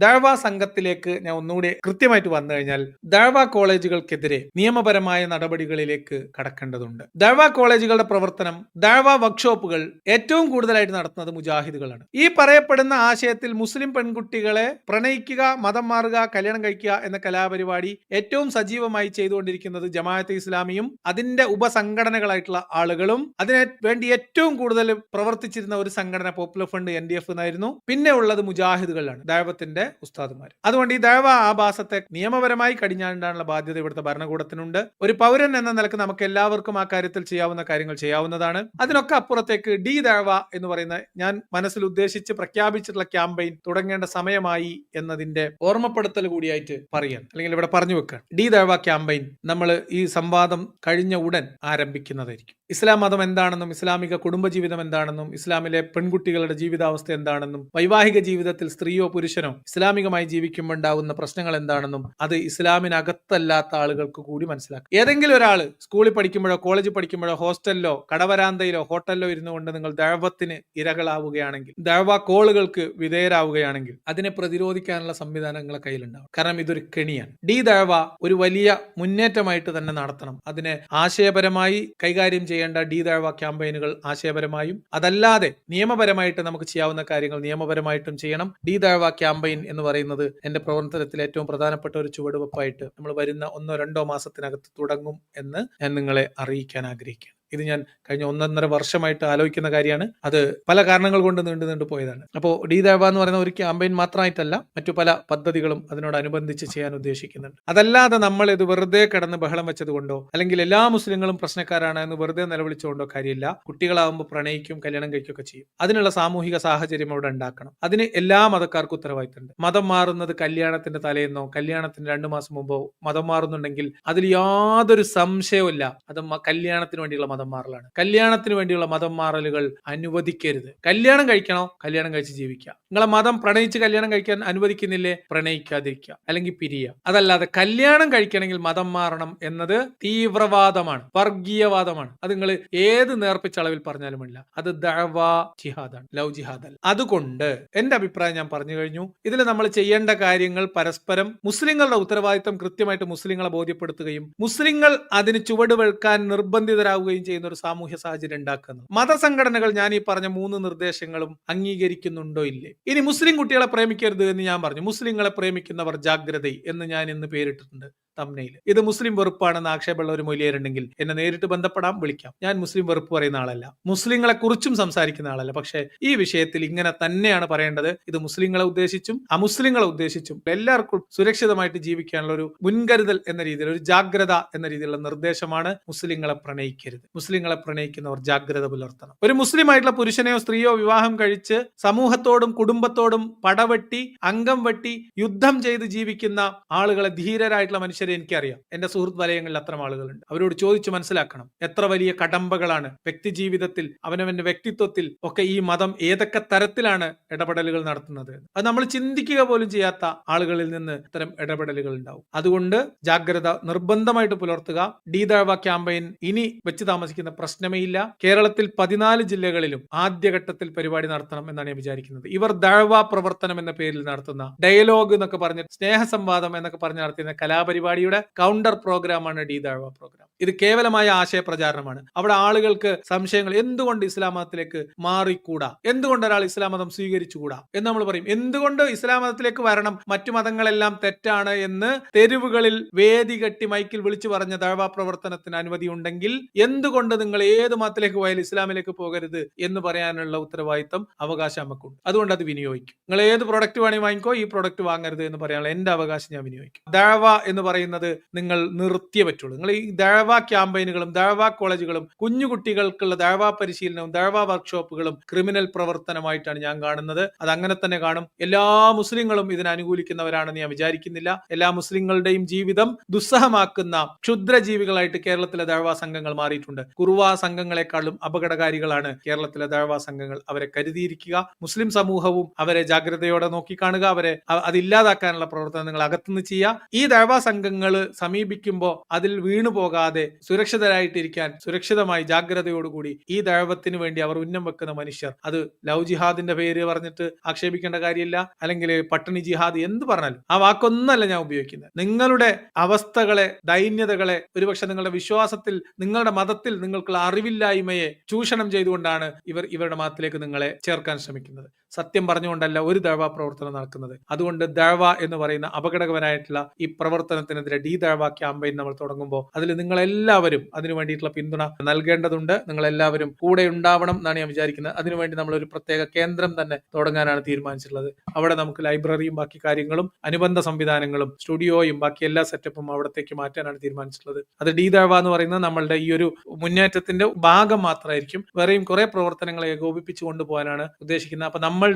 ദഅവ സംഘത്തിലേക്ക് ഞാൻ ഒന്നുകൂടി കൃത്യമായിട്ട് വന്നു കഴിഞ്ഞാൽ ദഅവ കോളേജുകൾക്കെതിരെ നിയമപരമായ നടപടികളിലേക്ക് കടക്കേണ്ടതുണ്ട്. ദഅവ കോളേജുകളുടെ പ്രവർത്തനം, ദഅവ വർക്ക്ഷോപ്പുകൾ ഏറ്റവും കൂടുതലായിട്ട് നടത്തുന്നത് മുജാഹിദുകളാണ്. ഈ പറയപ്പെടുന്ന ആശയത്തിൽ മുസ്ലിം പെൺകുട്ടികളെ പ്രണയിക്കുക, മതം മാറുക, കല്യാണം കഴിക്കുക എന്ന കലാപരിപാടി ഏറ്റവും സജീവമായി ചെയ്തുകൊണ്ടിരിക്കുന്നത് ജമാഅത്തെ ഇസ്ലാമിയും അതിന്റെ ഉപസംഘടനകളായിട്ടുള്ള ആളുകളും അതിനെ വേണ്ടി ഏറ്റവും കൂടുതൽ പ്രവർത്തിച്ചിരുന്ന ഒരു സംഘടന പോപ്പുലർ ഫ്രണ്ട് NDF എന്നായിരുന്നു. പിന്നെ ഉള്ളത് മുജാഹിദുകളാണ്, ദഅവത്തിന്റെ ഉസ്താദുമാർ. അതുകൊണ്ട് ഈ ദഅവ ആഭാസത്തെ നിയമപരമായി കടിഞ്ഞാണ്ടാനുള്ള ബാധ്യത ഇവിടുത്തെ ഭരണകൂടത്തിനുണ്ട്. ഒരു പൗരൻ എന്ന നിലക്ക് നമുക്ക് എല്ലാവർക്കും ആ കാര്യത്തിൽ ചെയ്യാവുന്ന കാര്യങ്ങൾ ചെയ്യാവുന്നതാണ്. അതിനൊക്കെ അപ്പുറത്തേക്ക് ഡി ദഅവ എന്ന് പറയുന്ന ഞാൻ മനസ്സിൽ ഉദ്ദേശിച്ച് പ്രഖ്യാപിച്ചിട്ടുള്ള ക്യാമ്പയിൻ തുടങ്ങേണ്ട സമയമായി എന്നതിന്റെ ഓർമ്മപ്പെടുത്തൽ കൂടിയായിട്ട് പറയാൻ, അല്ലെങ്കിൽ ഇവിടെ പറഞ്ഞു വെക്കാൻ. ഡി ദഅവ ക്യാമ്പയിൻ നമ്മൾ ഈ സംവാദം കഴിഞ്ഞ ഉടൻ ആരംഭിക്കുന്നതായിരിക്കും. ഇസ്ലാം മതം എന്താണെന്നും ഇസ്ലാമിക കുടുംബജീവിതം എന്താണെന്നും ഇസ്ലാമിലെ പെൺകുട്ടികളുടെ ജീവിതാവസ്ഥ എന്താണെന്നും വൈവാഹിക ജീവിതത്തിൽ സ്ത്രീയോ പുരുഷനോ ഇസ്ലാമികമായി ജീവിക്കുമ്പോൾ ഉണ്ടാവുന്ന പ്രശ്നങ്ങൾ എന്താണെന്നും അത് ഇസ്ലാമിനകത്തല്ലാത്ത ആളുകൾക്ക് കൂടി മനസ്സിലാക്കാം. ഏതെങ്കിലും ഒരാൾ സ്കൂളിൽ പഠിക്കുമ്പോഴോ കോളേജിൽ പഠിക്കുമ്പോഴോ ഹോസ്റ്റലിലോ കടവരാന്തയിലോ ഹോട്ടലിലോ ഇരുന്നു കൊണ്ട് നിങ്ങൾ ദഅവത്തിന് ഇരകളാവുകയാണെങ്കിൽ, ദഅവ കോളുകൾക്ക് വിധേയരാവുകയാണെങ്കിൽ അതിനെ പ്രതിരോധിക്കാനുള്ള സംവിധാനങ്ങളെ കയ്യിലുണ്ടാവും. കാരണം ഇതൊരു കെണിയാണ്. ഡി ദഅവ ഒരു വലിയ മുന്നേറ്റമായിട്ട് തന്നെ നടത്തണം. അതിനെ ആശയപരമായി കൈകാര്യം ചെയ്യേണ്ട ഡി ദഅവ ക്യാമ്പയിനുകൾ ആശയപരമായും അതല്ലാതെ നിയമപരമായിട്ട് നമുക്ക് ചെയ്യാവുന്ന കാര്യങ്ങൾ നിയമപരമായിട്ടും ചെയ്യണം. ഡി ദഅവ ക്യാമ്പയിൻ എന്ന് പറയുന്നത് എന്റെ പ്രവർത്തനത്തിൽ ഏറ്റവും പ്രധാനപ്പെട്ട ഒരു ചുവടുവെപ്പായിട്ട് നമ്മൾ വരുന്ന 1-2 മാസത്തിനകത്ത് തുടങ്ങും എന്ന് ഞാൻ നിങ്ങളെ അറിയിക്കാൻ ആഗ്രഹിക്കുകയാണ്. ഇത് ഞാൻ കഴിഞ്ഞ 1.5 വർഷമായിട്ട് ആലോചിക്കുന്ന കാര്യമാണ്. അത് പല കാരണങ്ങൾ കൊണ്ട് നീണ്ടു പോയതാണ്. അപ്പോൾ ഡി ദഅവ എന്ന് പറയുന്ന ഒരു ക്യാമ്പയിൻ മാത്രമായിട്ടല്ല, മറ്റു പല പദ്ധതികളും അതിനോടനുബന്ധിച്ച് ചെയ്യാൻ ഉദ്ദേശിക്കുന്നുണ്ട്. അതല്ലാതെ നമ്മൾ ഇത് വെറുതെ കിടന്ന് ബഹളം വെച്ചത് കൊണ്ടോ അല്ലെങ്കിൽ എല്ലാ മുസ്ലിങ്ങളും പ്രശ്നക്കാരാണ് എന്ന് വെറുതെ നിലവിളിച്ചുകൊണ്ടോ കാര്യമില്ല. കുട്ടികളാവുമ്പോൾ പ്രണയിക്കും, കല്യാണം കഴിക്കുകയൊക്കെ ചെയ്യും. അതിനുള്ള സാമൂഹിക സാഹചര്യം അവിടെ ഉണ്ടാക്കണം. അതിന് എല്ലാ മതക്കാർക്കും ഉത്തരവാദിത്തമുണ്ട്. മതം മാറുന്നത് കല്യാണത്തിന്റെ തലേന്നോ കല്യാണത്തിന് 2 മാസം മുമ്പോ മതം മാറുന്നുണ്ടെങ്കിൽ അതിൽ യാതൊരു സംശയവുമില്ല, അത് കല്യാണത്തിന് വേണ്ടിയുള്ള മതം മാറലാണ്. കല്യാണത്തിന് വേണ്ടിയുള്ള മതം മാറലുകൾ അനുവദിക്കരുത്. കല്യാണം കഴിക്കണോ, കല്യാണം കഴിച്ച് ജീവിക്കുക. നിങ്ങളെ മതം പ്രണയിച്ച് കല്യാണം കഴിക്കാൻ അനുവദിക്കുന്നില്ലേ, പ്രണയിക്കാതിരിക്കുക അല്ലെങ്കിൽ പിരിയുക. അതല്ലാതെ കല്യാണം കഴിക്കണമെങ്കിൽ മതം മാറണം എന്നത് തീവ്രവാദമാണ്, വർഗീയവാദമാണ്. അത് നിങ്ങൾ ഏത് നേർപ്പിച്ച അളവിൽ പറഞ്ഞാലും ഇല്ല. അത് ദഅവ ജിഹാദാണ്, ലവ് ജിഹാദ്. അതുകൊണ്ട് എന്റെ അഭിപ്രായം ഞാൻ പറഞ്ഞു കഴിഞ്ഞു. ഇതിൽ നമ്മൾ ചെയ്യേണ്ട കാര്യങ്ങൾ പരസ്പരം മുസ്ലിങ്ങളുടെ ഉത്തരവാദിത്തം കൃത്യമായിട്ട് മുസ്ലിങ്ങളെ ബോധ്യപ്പെടുത്തുകയും മുസ്ലിങ്ങൾ അതിന് ചുവടുവെക്കാൻ നിർബന്ധിതരാകുകയും ചെയ്യുന്ന ഒരു സാമൂഹ്യ സാഹചര്യം ഉണ്ടാക്കുന്നത്. മതസംഘടനകൾ ഞാൻ ഈ പറഞ്ഞ 3 നിർദ്ദേശങ്ങളും അംഗീകരിക്കുന്നുണ്ടോ ഇല്ലേ? ഇനി മുസ്ലിം കുട്ടികളെ പ്രേമിക്കരുത് എന്ന് ഞാൻ പറഞ്ഞു. മുസ്ലിങ്ങളെ പ്രേമിക്കുന്നവർ ജാഗ്രത എന്ന് ഞാൻ ഇന്ന് പേരിട്ടിട്ടുണ്ട് തംബ്നെയിൽ. ഇത് മുസ്ലിം വെറുപ്പാണെന്ന് ആക്ഷേപമുള്ള ഒരു മൊഴിയേരുണ്ടെങ്കിൽ എന്നെ നേരിട്ട് ബന്ധപ്പെടാം, വിളിക്കാം. ഞാൻ മുസ്ലിം വെറുപ്പ് പറയുന്ന ആളല്ല, മുസ്ലിങ്ങളെ കുറിച്ചും സംസാരിക്കുന്ന ആളല്ല. പക്ഷേ ഈ വിഷയത്തിൽ ഇങ്ങനെ തന്നെയാണ് പറയേണ്ടത്. ഇത് മുസ്ലിങ്ങളെ ഉദ്ദേശിച്ചും അമുസ്ലിങ്ങളെ ഉദ്ദേശിച്ചും എല്ലാവർക്കും സുരക്ഷിതമായിട്ട് ജീവിക്കാനുള്ള ഒരു മുൻകരുതൽ എന്ന രീതിയിൽ, ഒരു ജാഗ്രത എന്ന രീതിയിലുള്ള നിർദ്ദേശമാണ്. മുസ്ലിങ്ങളെ പ്രണയിക്കരുത്, മുസ്ലിങ്ങളെ പ്രണയിക്കുന്നവർ ജാഗ്രത പുലർത്തണം. ഒരു മുസ്ലിം ആയിട്ടുള്ള പുരുഷനെയോ സ്ത്രീയോ വിവാഹം കഴിച്ച് സമൂഹത്തോടും കുടുംബത്തോടും പടവെട്ടി അംഗം വെട്ടി യുദ്ധം ചെയ്ത് ജീവിക്കുന്ന ആളുകളെ, ധീരരായിട്ടുള്ള മനുഷ്യരെ എനിക്കറിയാം. എന്റെ സുഹൃത്ത് വലയങ്ങളിൽ അത്തരം ആളുകളുണ്ട്. അവരോട് ചോദിച്ചു മനസ്സിലാക്കണം, എത്ര വലിയ കടമ്പകളാണ് വ്യക്തി ജീവിതത്തിൽ, അവനവന്റെ വ്യക്തിത്വത്തിൽ ഒക്കെ ഈ മതം ഏതൊക്കെ തരത്തിലാണ് ഇടപെടലുകൾ നടത്തുന്നത്. അത് നമ്മൾ ചിന്തിക്കുക പോലും ചെയ്യാത്ത ആളുകളിൽ നിന്ന് ഇത്തരം ഇടപെടലുകൾ ഉണ്ടാവും. അതുകൊണ്ട് ജാഗ്രത നിർബന്ധമായിട്ട് പുലർത്തുക. ഡി ദഅവ ക്യാമ്പയിൻ ഇനി വെച്ച് താമസിക്കുന്ന പ്രശ്നമേ ഇല്ല. കേരളത്തിൽ 14 ജില്ലകളിലും ആദ്യഘട്ടത്തിൽ പരിപാടി നടത്തണം എന്നാണ് ഞാൻ വിചാരിക്കുന്നത്. ഇവർ ദഅവ പ്രവർത്തനം എന്ന പേരിൽ നടത്തുന്ന ഡയലോഗ് എന്നൊക്കെ പറഞ്ഞ്, സ്നേഹസംവാദം എന്നൊക്കെ പറഞ്ഞ് നടത്തുന്ന കലാപരിപാടിയുടെ കൗണ്ടർ പ്രോഗ്രാമാണ് ഡി ദഅവ പ്രോഗ്രാം. ഇത് കേവലമായ ആശയ പ്രചാരണമാണ്. അവിടെ ആളുകൾക്ക് സംശയങ്ങൾ, എന്തുകൊണ്ട് ഇസ്ലാം മതത്തിലേക്ക് മാറിക്കൂടാ, എന്തുകൊണ്ട് ഒരാൾ ഇസ്ലാം മതം സ്വീകരിച്ചുകൂടാ എന്ന് നമ്മൾ പറയും. എന്തുകൊണ്ട് ഇസ്ലാം മതത്തിലേക്ക് വരണം, മറ്റു മതങ്ങളെല്ലാം തെറ്റാണ് എന്ന് തെരുവുകളിൽ വേദി കെട്ടി മൈക്കിൽ വിളിച്ചു പറഞ്ഞ ദഅവ പ്രവർത്തനത്തിന് അനുമതി ഉണ്ടെങ്കിൽ എന്തുകൊണ്ട് നിങ്ങൾ ഏത് മതത്തിലേക്ക് പോയാലും ഇസ്ലാമിലേക്ക് പോകരുത് എന്ന് പറയാനുള്ള ഉത്തരവാദിത്തം, അവകാശം നമുക്കുണ്ട്. അതുകൊണ്ട് അത് വിനിയോഗിക്കും. നിങ്ങൾ ഏത് പ്രൊഡക്റ്റ് വേണമെങ്കിൽ വാങ്ങിക്കോ, ഈ പ്രൊഡക്റ്റ് വാങ്ങരുത് എന്ന് പറയാനുള്ള എന്റെ അവകാശം ഞാൻ വിനിയോഗിക്കും. ദഅവ എന്ന് പറയുന്നത് നിങ്ങൾ നിർത്തിയേ പറ്റുള്ളൂ. നിങ്ങൾ ഈ ദഅവ ക്യാമ്പയിനുകളും ദഅവ കോളേജുകളും കുഞ്ഞു കുട്ടികൾക്കുള്ള ദഅവ പരിശീലനവും ദഅവ വർക്ക്ഷോപ്പുകളും ക്രിമിനൽ പ്രവർത്തനമായിട്ടാണ് ഞാൻ കാണുന്നത്. അത് അങ്ങനെ തന്നെ കാണും. എല്ലാ മുസ്ലിങ്ങളും ഇതിനെ അനുകൂലിക്കുന്നവരാണെന്ന് ഞാൻ വിചാരിക്കുന്നില്ല. എല്ലാ മുസ്ലിങ്ങളുടെയും ജീവിതം ദുസ്സഹമാക്കുന്ന ക്ഷുദ്രജീവികളായിട്ട് കേരളത്തിലെ ദഅവ സംഘങ്ങൾ മാറിയിട്ടുണ്ട്. കുറുവ സംഘങ്ങളെക്കാളും അപകടകാരികളാണ് കേരളത്തിലെ ദഅവ സംഘങ്ങൾ. അവരെ കരുതിയിരിക്കുക. മുസ്ലിം സമൂഹവും അവരെ ജാഗ്രതയോടെ നോക്കിക്കാണുക. അവരെ അതില്ലാതാക്കാനുള്ള പ്രവർത്തനം നിങ്ങൾ അകത്തുനിന്ന് ചെയ്യുക. ഈ ദഅവ സംഘങ്ങൾ സമീപിക്കുമ്പോൾ അതിൽ വീണു പോകാതെ കൂടാതെ സുരക്ഷിതരായിട്ടിരിക്കാൻ സുരക്ഷിതമായി ജാഗ്രതയോടുകൂടി ഈ ദഅവത്തിന് വേണ്ടി അവർ ഉന്നം വെക്കുന്ന മനുഷ്യർ, അത് ലവ് ജിഹാദിന്റെ പേര് പറഞ്ഞിട്ട് ആക്ഷേപിക്കേണ്ട കാര്യമില്ല, അല്ലെങ്കിൽ പട്ടിണി ജിഹാദ് എന്ത് പറഞ്ഞാലും ആ വാക്കൊന്നല്ല ഞാൻ ഉപയോഗിക്കുന്നത്. നിങ്ങളുടെ അവസ്ഥകളെ, ദൈന്യതകളെ, ഒരുപക്ഷെ നിങ്ങളുടെ വിശ്വാസത്തിൽ, നിങ്ങളുടെ മതത്തിൽ നിങ്ങൾക്കുള്ള അറിവില്ലായ്മയെ ചൂഷണം ചെയ്തുകൊണ്ടാണ് ഇവരുടെ മതത്തിലേക്ക് നിങ്ങളെ ചേർക്കാൻ ശ്രമിക്കുന്നത്. സത്യം പറഞ്ഞുകൊണ്ടല്ല ഒരു ദഅവ പ്രവർത്തനം നടക്കുന്നത്. അതുകൊണ്ട് ദഅവ എന്ന് പറയുന്ന അപകടകരമായിട്ടുള്ള ഈ പ്രവർത്തനത്തിനെതിരെ ഡി ദഅവ ക്യാമ്പയിൻ നമ്മൾ തുടങ്ങുമ്പോൾ അതിൽ നിങ്ങളെല്ലാവരും അതിനു വേണ്ടിയിട്ടുള്ള പിന്തുണ നൽകേണ്ടതുണ്ട്. നിങ്ങളെല്ലാവരും കൂടെ ഉണ്ടാവണം എന്നാണ് ഞാൻ വിചാരിക്കുന്നത്. അതിനുവേണ്ടി നമ്മളൊരു പ്രത്യേക കേന്ദ്രം തന്നെ തുടങ്ങാനാണ് തീരുമാനിച്ചിട്ടുള്ളത്. അവിടെ നമുക്ക് ലൈബ്രറിയും ബാക്കി കാര്യങ്ങളും അനുബന്ധ സംവിധാനങ്ങളും സ്റ്റുഡിയോയും ബാക്കി എല്ലാ സെറ്റപ്പും അവിടത്തേക്ക് മാറ്റാനാണ് തീരുമാനിച്ചിട്ടുള്ളത്. അത് ഡി ദഅവ എന്ന് പറയുന്നത് നമ്മളുടെ ഈ ഒരു മുന്നേറ്റത്തിന്റെ ഭാഗം മാത്രമായിരിക്കും. വേറെയും കുറെ പ്രവർത്തനങ്ങളെ ഏകോപിപ്പിച്ചു കൊണ്ടുപോകാനാണ് ഉദ്ദേശിക്കുന്നത്. അപ്പൊ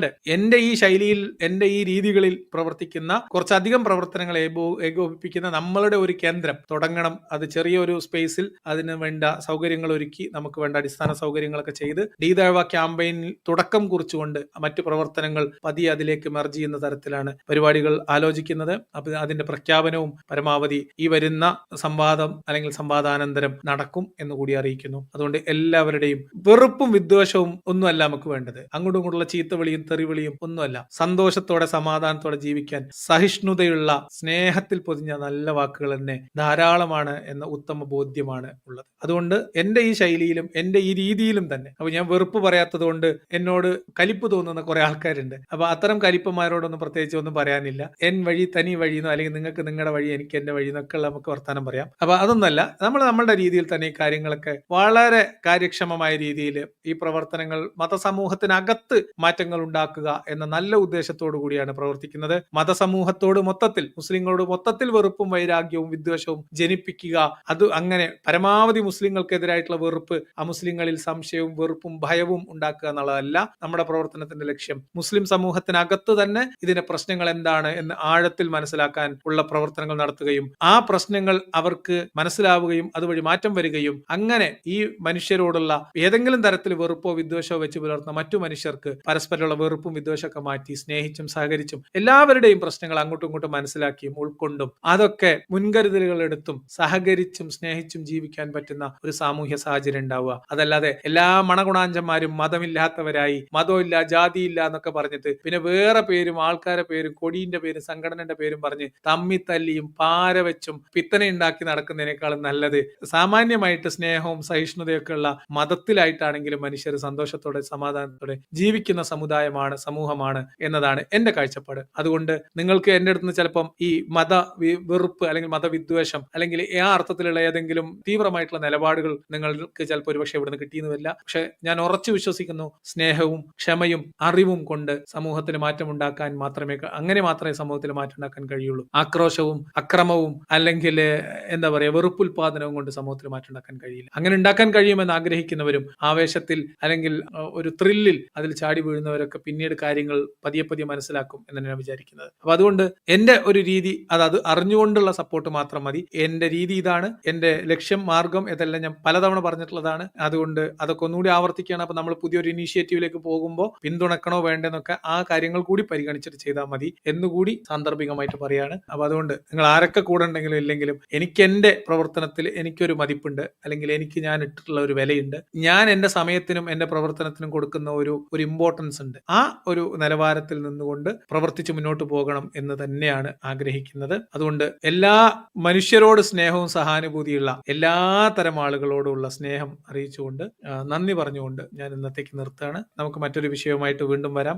എന്റെ ഈ ശൈലിയിൽ, എന്റെ ഈ രീതികളിൽ പ്രവർത്തിക്കുന്ന കുറച്ചധികം പ്രവർത്തനങ്ങളെ ഏകോപിപ്പിക്കുന്ന നമ്മളുടെ ഒരു കേന്ദ്രം തുടങ്ങണം. അത് ചെറിയൊരു സ്പേസിൽ അതിന് വേണ്ട സൗകര്യങ്ങൾ ഒരുക്കി നമുക്ക് വേണ്ട അടിസ്ഥാന സൗകര്യങ്ങളൊക്കെ ചെയ്ത് ഡി ദഅവ ക്യാമ്പയിനിൽ തുടക്കം കുറിച്ചുകൊണ്ട് മറ്റു പ്രവർത്തനങ്ങൾ പതിയെ അതിലേക്ക് മെർജ് ചെയ്യുന്ന തരത്തിലാണ് പരിപാടികൾ ആലോചിക്കുന്നത്. അപ്പൊ അതിന്റെ പ്രഖ്യാപനവും പരമാവധി ഈ വരുന്ന സംവാദം അല്ലെങ്കിൽ സംവാദാനന്തരം നടക്കും എന്ന് കൂടി അറിയിക്കുന്നു. അതുകൊണ്ട് എല്ലാവരുടെയും വെറുപ്പും വിദ്വേഷവും ഒന്നുമല്ല നമുക്ക് വേണ്ടത്. അങ്ങോട്ടും ഇങ്ങോട്ടുള്ള ചീത്തവിളിയും തെറിവിളിയും ഒന്നുമല്ല. സന്തോഷത്തോടെ സമാധാനത്തോടെ ജീവിക്കാൻ സഹിഷ്ണുതയുള്ള സ്നേഹത്തിൽ പൊതിഞ്ഞ നല്ല വാക്കുകൾ തന്നെ ധാരാളമാണ് എന്ന ഉത്തമ ബോധ്യമാണ് ഉള്ളത്. അതുകൊണ്ട് എന്റെ ഈ ശൈലിയിലും എന്റെ ഈ രീതിയിലും തന്നെ, അപ്പൊ ഞാൻ വെറുപ്പ് പറയാത്തത് കൊണ്ട് എന്നോട് കലിപ്പ് തോന്നുന്ന കുറെ ആൾക്കാരുണ്ട്. അപ്പൊ അത്തരം കലിപ്പന്മാരോടൊന്നും പ്രത്യേകിച്ച് ഒന്നും പറയാനില്ല. എൻ വഴി തനി വഴിന്നോ അല്ലെങ്കിൽ നിങ്ങൾക്ക് നിങ്ങളുടെ വഴി എനിക്ക് എന്റെ വഴി എന്നൊക്കെ നമുക്ക് വർത്താനം പറയാം. അപ്പൊ അതൊന്നല്ല, നമ്മൾ നമ്മളുടെ രീതിയിൽ തന്നെ ഈ കാര്യങ്ങളൊക്കെ വളരെ കാര്യക്ഷമമായ രീതിയിൽ ഈ പ്രവർത്തനങ്ങൾ മതസമൂഹത്തിനകത്ത് മാറ്റങ്ങൾ ഉണ്ടാക്കുക എന്ന നല്ല ഉദ്ദേശത്തോടു കൂടിയാണ് പ്രവർത്തിക്കുന്നത്. മതസമൂഹത്തോട് മൊത്തത്തിൽ, മുസ്ലിങ്ങളോട് മൊത്തത്തിൽ വെറുപ്പും വൈരാഗ്യവും വിദ്വേഷവും ജനിപ്പിക്കുക, അത് അങ്ങനെ പരമാവധി മുസ്ലിങ്ങൾക്കെതിരായിട്ടുള്ള വെറുപ്പ്, അമുസ്ലിങ്ങളിൽ സംശയവും വെറുപ്പും ഭയവും ഉണ്ടാക്കുക എന്നുള്ളതല്ല നമ്മുടെ പ്രവർത്തനത്തിന്റെ ലക്ഷ്യം. മുസ്ലിം സമൂഹത്തിനകത്ത് തന്നെ ഇതിന്റെ പ്രശ്നങ്ങൾ എന്താണ് എന്ന് ആഴത്തിൽ മനസ്സിലാക്കാൻ ഉള്ള പ്രവർത്തനങ്ങൾ നടത്തുകയും ആ പ്രശ്നങ്ങൾ അവർക്ക് മനസ്സിലാവുകയും അതുവഴി മാറ്റം വരികയും അങ്ങനെ ഈ മനുഷ്യരോടുള്ള ഏതെങ്കിലും തരത്തിൽ വെറുപ്പോ വിദ്വേഷമോ വെച്ച് പുലർത്തുന്ന മറ്റു മനുഷ്യർക്ക് പരസ്പരമുള്ള വെറുപ്പും വിദ്വേഷമൊക്കെ മാറ്റി സ്നേഹിച്ചും സഹകരിച്ചും എല്ലാവരുടെയും പ്രശ്നങ്ങൾ അങ്ങോട്ടും ഇങ്ങോട്ടും മനസ്സിലാക്കിയും ഉൾക്കൊണ്ടും അതൊക്കെ മുൻകരുതലുകൾ എടുത്തും സഹകരിച്ചും സ്നേഹിച്ചും ജീവിക്കാൻ പറ്റുന്ന ഒരു സാമൂഹ്യ സാഹചര്യം ഉണ്ടാവുക. അതല്ലാതെ എല്ലാ മണഗുണാഞ്ചന്മാരും മതമില്ലാത്തവരായി, മതമില്ല ജാതിയില്ല എന്നൊക്കെ പറഞ്ഞിട്ട് പിന്നെ വേറെ പേരും ആൾക്കാരെ പേരും കൊടീന്റെ പേരും സംഘടനയുടെ പേരും പറഞ്ഞ് തമ്മിത്തല്ലിയും പാര വെച്ചും പിത്തനെ ഉണ്ടാക്കി നടക്കുന്നതിനേക്കാളും നല്ലത് സാമാന്യമായിട്ട് സ്നേഹവും സഹിഷ്ണുതയൊക്കെ ഉള്ള മതത്തിലായിട്ടാണെങ്കിലും മനുഷ്യർ സന്തോഷത്തോടെ സമാധാനത്തോടെ ജീവിക്കുന്ന സമൂഹമാണ് എന്നതാണ് എന്റെ കാഴ്ചപ്പാട്. അതുകൊണ്ട് നിങ്ങൾക്ക് എന്റെ അടുത്ത് നിന്ന് ചിലപ്പം ഈ മത വെറുപ്പ് അല്ലെങ്കിൽ മതവിദ്വേഷം അല്ലെങ്കിൽ ആ അർത്ഥത്തിലുള്ള ഏതെങ്കിലും തീവ്രമായിട്ടുള്ള നിലപാടുകൾ നിങ്ങൾക്ക് ചിലപ്പോൾ ഒരുപക്ഷെ ഇവിടുന്ന് കിട്ടിയെന്ന് വരില്ല. പക്ഷെ ഞാൻ ഉറച്ചു വിശ്വസിക്കുന്നു, സ്നേഹവും ക്ഷമയും അറിവും കൊണ്ട് സമൂഹത്തിന് മാറ്റമുണ്ടാക്കാൻ അങ്ങനെ മാത്രമേ സമൂഹത്തിൽ മാറ്റം ഉണ്ടാക്കാൻ കഴിയുള്ളൂ. ആക്രോശവും അക്രമവും അല്ലെങ്കിൽ എന്താ പറയുക വെറുപ്പുൽപാദനവും കൊണ്ട് സമൂഹത്തിൽ മാറ്റം ഉണ്ടാക്കാൻ കഴിയില്ല. അങ്ങനെ ഉണ്ടാക്കാൻ കഴിയുമെന്ന് ആഗ്രഹിക്കുന്നവരും ആവേശത്തിൽ അല്ലെങ്കിൽ ഒരു ത്രില്ലിൽ അതിൽ ചാടി വീഴുന്നവരൊക്കെ പിന്നീട് കാര്യങ്ങൾ പതിയെ പതിയെ മനസ്സിലാക്കും എന്നാണ് ഞാൻ വിചാരിക്കുന്നത്. അപ്പൊ അതുകൊണ്ട് എന്റെ ഒരു രീതി അത് അറിഞ്ഞുകൊണ്ടുള്ള സപ്പോർട്ട് മാത്രം മതി. എന്റെ രീതി ഇതാണ്, എന്റെ ലക്ഷ്യം, മാർഗം ഇതെല്ലാം ഞാൻ പലതവണ പറഞ്ഞിട്ടുള്ളതാണ്. അതുകൊണ്ട് അതൊക്കെ ഒന്നുകൂടി ആവർത്തിക്കുകയാണ്. അപ്പൊ നമ്മൾ പുതിയൊരു ഇനീഷ്യേറ്റീവിലേക്ക് പോകുമ്പോൾ പിന്തുണക്കണോ വേണ്ടെന്നൊക്കെ ആ കാര്യങ്ങൾ കൂടി പരിഗണിച്ചിട്ട് ചെയ്താൽ മതി എന്നുകൂടി സാന്ദർഭികമായിട്ട് പറയാണ്. അപ്പൊ അതുകൊണ്ട് നിങ്ങൾ ആരൊക്കെ കൂടെ ഉണ്ടെങ്കിലും ഇല്ലെങ്കിലും എനിക്ക് എന്റെ പ്രവർത്തനത്തിൽ എനിക്കൊരു മതിപ്പുണ്ട്, അല്ലെങ്കിൽ എനിക്ക് ഞാൻ ഇട്ടിട്ടുള്ള ഒരു വിലയുണ്ട്. ഞാൻ എന്റെ സമയത്തിനും എന്റെ പ്രവർത്തനത്തിനും കൊടുക്കുന്ന ഒരു ഇമ്പോർട്ടൻസ് ഉണ്ട്. ആ ഒരു നിലവാരത്തിൽ നിന്നുകൊണ്ട് പ്രവർത്തിച്ച് മുന്നോട്ട് പോകണം എന്ന് തന്നെയാണ് ആഗ്രഹിക്കുന്നത്. അതുകൊണ്ട് എല്ലാ മനുഷ്യരോട് സ്നേഹവും സഹാനുഭൂതിയുള്ള എല്ലാ തരം ആളുകളോടുള്ള സ്നേഹം അറിയിച്ചുകൊണ്ട് നന്ദി പറഞ്ഞുകൊണ്ട് ഞാൻ ഇന്നത്തേക്ക് നിർത്തുകയാണ്. നമുക്ക് മറ്റൊരു വിഷയവുമായിട്ട് വീണ്ടും വരാം.